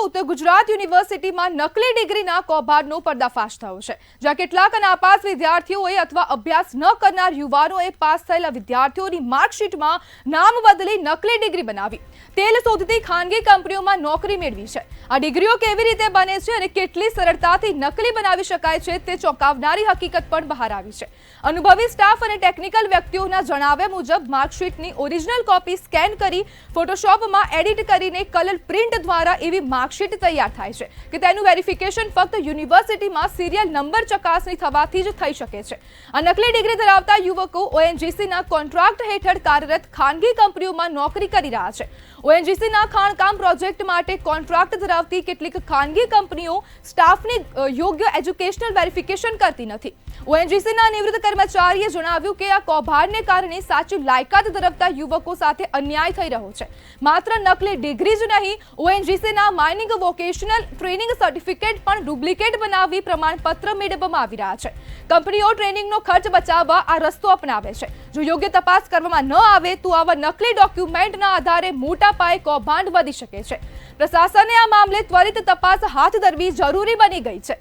ઉત્તર ગુજરાત યુનિવર્સિટીમાં નકલી ડિગ્રીના કૌભાંડનો પર્દાફાશ થયો છે, જ્યાં કેટલાક નાપાસ વિદ્યાર્થીઓએ અથવા અભ્યાસ ન કરનાર યુવાનોએ પાસ થયેલા વિદ્યાર્થીઓની માર્કશીટમાં નામ બદલી નકલી ડિગ્રી બનાવી તેલ શોધતી ખાનગી કંપનીઓમાં નોકરી મેળવી છે। આ ડિગ્રીઓ કેવી રીતે બને છે અને કેટલી સરળતાથી નકલી બનાવી શકાય છે તે ચોંકાવનારી હકીકત પણ બહાર આવી છે। અનુભવી સ્ટાફ અને ટેકનિકલ વ્યક્તિઓના જણાવ્યા મુજબ માર્કશીટની ઓરિજિનલ કોપી સ્કેન કરી ફોટોશોપમાં એડિટ કરીને કલર પ્રિન્ટ દ્વારા એવી માર્કશીટ તૈયાર થાય છે કે તેનું વેરિફિકેશન ફક્ત યુનિવર્સિટીમાં સિરિયલ નંબર ચકાસણી થવાથી જ થઈ શકે છે। આ નકલી ડિગ્રી ધરાવતા યુવકો ઓએનજીસીના કોન્ટ્રાક્ટ હેઠળ કાર્યરત ખાનગી કંપનીઓમાં નોકરી કરી રહ્યા છે। ઓએનજીસીના ખાણકામ પ્રોજેક્ટ માટે કોન્ટ્રાક્ટ ધરાવતી કેટલીક ખાનગી કંપનીઓ સ્ટાફની યોગ્ય એજ્યુકેશનલ વેરિફિકેશન કરતી નથી। ઓએનજીસીના નિવૃત્ત કર્મચારીએ જણાવ્યું કે આ કૌભાંડને કારણે સાચી લાયકાત ધરાવતા યુવકો સાથે અન્યાય થઈ રહ્યો છે। માત્ર નકલી ડિગ્રી જ નહીં, ઓએનજીસીના માઇનિંગ વોકેશનલ ટ્રેનિંગ સર્ટિફિકેટ પણ ડુપ્લિકેટ બનાવી પ્રમાણપત્ર મેળવવામાં આવી રહ્યા છે। કંપનીઓ ટ્રેનિંગનો ખર્ચ બચાવવા આ રસ્તો અપનાવે છે। જો યોગ્ય તપાસ કરવામાં ન આવે તો આવા નકલી ડોક્યુમેન્ટના આધારે મોટા પાયે કૌભાંડ વધી શકે છે। પ્રશાસને આ મામલે ત્વરિત તપાસ હાથ ધરવી જરૂરી બની ગઈ છે।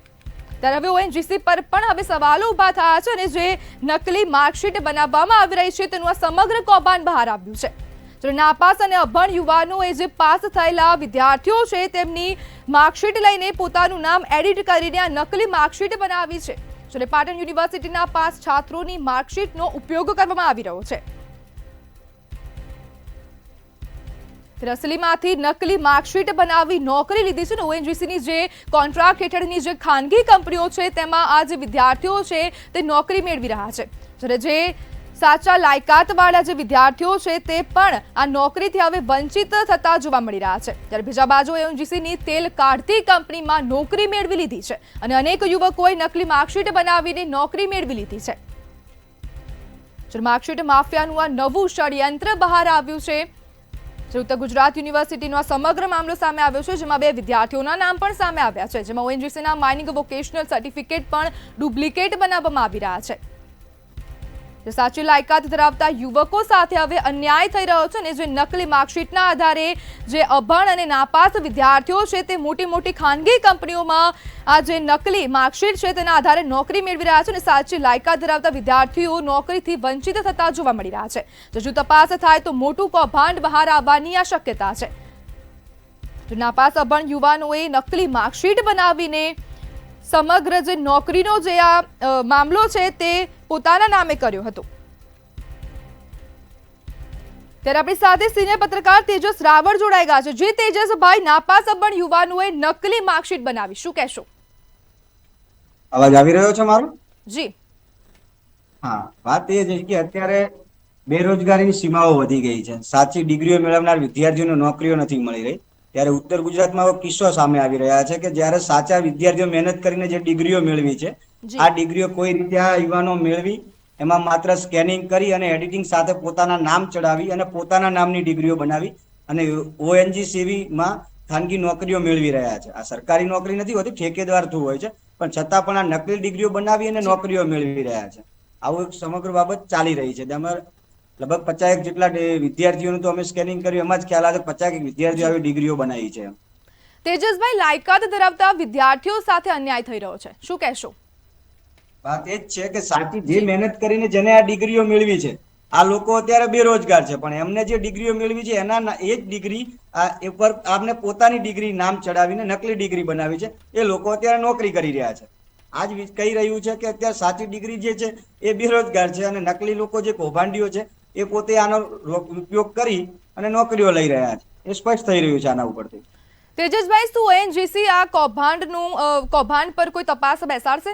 ત્યારે હવે ઓએનજીસી પર પણ હવે સવાલો ઉભા થયા છે અને જે નકલી માર્કશીટ બનાવવામાં આવી રહી છે તેનું આ સમગ્ર કૌભાંડ બહાર આવ્યું છે। જો નાપાસ અને અભણ યુવાનોએ જે પાસ થયેલા વિદ્યાર્થીઓ છે તેમની માર્કશીટ લઈને પોતાનું નામ એડિટ કરીને આ નકલી માર્કશીટ બનાવી છે। જ્યારે પાટણ યુનિવર્સિટીના પાસ છાત્રોની માર્કશીટનો ઉપયોગ કરવામાં આવી રહ્યો છે। અસલીમાંથી નકલી માર્કશીટ બનાવી નોકરી લીધી છે ને ઓએનજીસીની જે કોન્ટ્રાક્ટ હેઠળની જે ખાનગી કંપનીઓ છે તેમાં આ જે વિદ્યાર્થીઓ છે તે નોકરી મેળવી રહ્યા છે। જ્યારે જે સાચા લાયકાતવાળા જે વિદ્યાર્થીઓ છે તે પણ આ નોકરીથી હવે વંચિત થતા જોવા મળી રહ્યા છે। ત્યારે બીજા બાજુ ઓએનજીસીની તેલ કાઢતી કંપનીમાં નોકરી મેળવી લીધી છે અને અનેક યુવકોએ નકલી માર્કશીટ બનાવીને નોકરી મેળવી લીધી છે। માર્કશીટ માફિયાનું આ નવું ષડયંત્ર બહાર આવ્યું છે। ઉત્તર ગુજરાત યુનિવર્સિટીનો આ સમગ્ર મામલો સામે આવ્યો છે, જેમાં બે વિદ્યાર્થીઓના નામ પણ સામે આવ્યા છે, જેમાં ઓએનજીસીના માઇનિંગ વોકેશનલ સર્ટિફિકેટ પણ ડુપ્લિકેટ બનાવવામાં આવી રહ્યા છે। સાચી લાયકાત ધરાવતા યુવકો સાથે હવે અન્યાય થઈ રહ્યો છે અને જે નકલી માર્કશીટના આધારે જે અભણ અને નાપાસ વિદ્યાર્થીઓ છે તે મોટી મોટી ખાનગી કંપનીઓમાં આ જે નકલી માર્કશીટ છે તેના આધારે નોકરી મેળવી રહ્યા છે અને સાચી લાયકાત ધરાવતા વિદ્યાર્થીઓ નોકરીથી વંચિત થતા જોવા મળી રહ્યા છે। જો તપાસ થાય તો મોટું કૌભાંડ બહાર આવવાની આ શક્યતા છે। નાપાસ અભણ યુવાનોએ નકલી માર્કશીટ બનાવીને સમગ્ર જે નોકરીનો જે આ મામલો છે તે પોતાના નામે કર્યો હતો। ત્યારે આપણી સાથે સિનિયર પત્રકાર તેજસ રાવળ જોડાઈ ગયા છે। જે તેજસભાઈ, નાપાસ અભણ યુવાનોએ નકલી માર્કશીટ બનાવી, શું કહેશો? અવાજ આવી રહ્યો છે મારો? જી હા, વાત એ છે કે અત્યારે બેરોજગારીની સીમાઓ વધી ગઈ છે। સાચી ડિગ્રીઓ મેળવનાર વિદ્યાર્થીઓને નોકરીઓ નથી મળી રહી। ત્યારે ઉત્તર ગુજરાતમાં એવો કિસ્સો સામે આવી રહ્યા છે કે જ્યારે સાચા વિદ્યાર્થીઓ મહેનત કરીને જે ડિગ્રીઓ મેળવી છે, આ ડિગ્રીઓ કોઈ રીતે આ યુવાનો મેળવી એમાં માત્ર સ્કેનિંગ કરી અને એડિટિંગ સાથે પોતાના નામ ચડાવી અને પોતાના નામની ડિગ્રીઓ બનાવી અને ઓએનજીસીમાં ખાનગી નોકરીઓ મેળવી રહ્યા છે। આ સરકારી નોકરી નથી હોતી, ઠેકેદાર થ્રુ હોય છે, પણ છતાં પણ આ નકલી ડિગ્રીઓ બનાવી અને નોકરીઓ મેળવી રહ્યા છે। આવું એક સમગ્ર બાબત ચાલી રહી છે। તેમાં લગભગ 50 જેટલા વિદ્યાર્થીઓનું તો અમે સ્કેનિંગ કર્યું, એમાં જ ખ્યાલ આવે 50 વિદ્યાર્થીઓ આવી ડિગ્રીઓ બનાવી છે। તેજસભાઈ, લાયકાત ધરાવતા વિદ્યાર્થીઓ સાથે અન્યાય થઈ રહ્યો છે, શું કહેશો? વાત એ જ છે કે સાચી જે મહેનત કરીને જેને આ ડિગ્રીઓ મેળવી છે, આ લોકો અત્યારે બેરોજગાર છે, પણ એમને જે ડિગ્રીઓ મેળવી છે એના એ જ ડિગ્રી ઉપર આપને પોતાની ડિગ્રી નામ ચડાવીને નકલી ડિગ્રી બનાવી છે, એ લોકો અત્યારે નોકરી કરી રહ્યા છે। આજ કહી રહ્યું છે કે અત્યારે સાચી ડિગ્રી જે છે એ બેરોજગાર છે અને નકલી લોકો જે કૌભાંડીઓ છે એ પોતે આનો ઉપયોગ કરી અને નોકરીઓ લઈ રહ્યા છે। એ સ્પષ્ટ થઈ રહ્યું છે આના ઉપરથી। તેજસભાઈ, શું ઓએનજીસી આ કૌભાંડ પર કોઈ તપાસ બેસાડશે?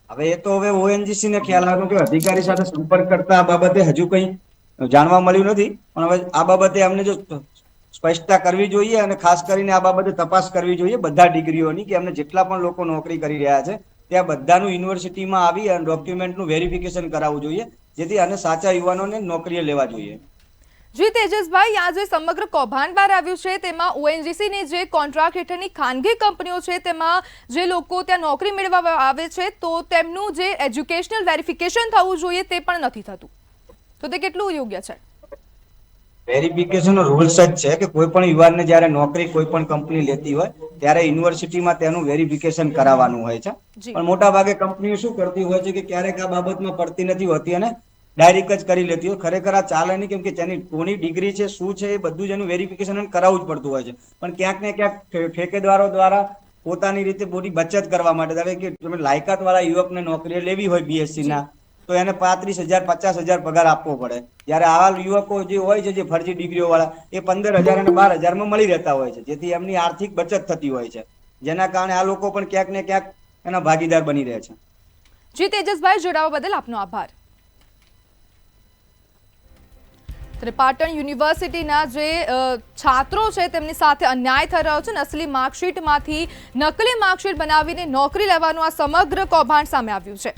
હવે એ તો હવે ઓએનજીસી ને ખ્યાલ આવ્યો કે અધિકારી સાથે સંપર્ક કરતા આ બાબતે હજુ કંઈ જાણવા મળ્યું નથી, પણ હવે આ બાબતે અમને જો સ્પષ્ટતા કરવી જોઈએ અને ખાસ કરીને આ બાબતે તપાસ કરવી જોઈએ બધા ડિગ્રીઓની કે અમને જેટલા પણ લોકો નોકરી કરી રહ્યા છે ત્યાં બધાનું યુનિવર્સિટીમાં આવી અને ડોક્યુમેન્ટનું વેરિફિકેશન કરાવવું જોઈએ, જેથી આને સાચા યુવાનોને નોકરીએ લેવા જોઈએ। જી તેજસભાઈ, આ જે સમગ્ર કૌભાંડ બહાર આવ્યું છે તેમાં ઓએનજીસીની જે કોન્ટ્રાક્ટ હેઠળની ખાનગી કંપનીઓ છે તેમાં જે લોકો ત્યાં નોકરી મેળવવા આવે છે તો તેમનું જે એજ્યુકેશનલ વેરિફિકેશન થવું જોઈએ તે પણ નથી થતું, તો તે કેટલું યોગ્ય છે? વેરિફિકેશનનો રૂલ્સ જ છે કે કોઈ પણ યુવાનને જ્યારે નોકરી કોઈ પણ કંપની લેતી હોય ત્યારે યુનિવર્સિટીમાં તેનું વેરિફિકેશન કરાવવાનું હોય છે. જી પણ મોટા ભાગે કંપનીઓ શું કરતી હોય છે કે ક્યારેક આ બાબતમાં પડતી નથી હોતી અને ડાયરેક્ટ જ કરી લેતી હોય. ખરેખર આ ચાલે નહીં, કેમ કે તેની કોની ડિગ્રી છે, શું છે, એ બધું જ એનું વેરિફિકેશન કરાવવું જ પડતું હોય છે. પણ ક્યાંક ને ક્યાંક ઠેકેદારો દ્વારા પોતાની રીતે મોટી બચત કરવા માટે હવે કે તમે લાયકાત વાળા યુવકને નોકરી લેવી હોય બીએસસી જી ના, તો એને 35,000 50,000 પગાર આપવો પડે. જ્યારે આવા યુવકો જે હોય છે, જે ફરજી ડિગ્રીઓ વાળા, એ 15,000 અને 12,000 મળી રહેતા હોય છે, જેથી એમની આર્થિક બચત થતી હોય છે, જેના કારણે આ લોકો પણ ક્યાંક ને ક્યાંક એના ભાગીદાર બની રહે છે. જી તેજસભાઈ, જોડાવા બદલ આપનો આભાર. પાટણ યુનિવર્સિટીના જે છાત્રો છે તેમની સાથે અન્યાય થઈ રહ્યો છે. નકલી માર્કશીટમાંથી નકલી માર્કશીટ બનાવીને નોકરી લેવાનું આ સમગ્ર કૌભાંડ સામે આવ્યું છે.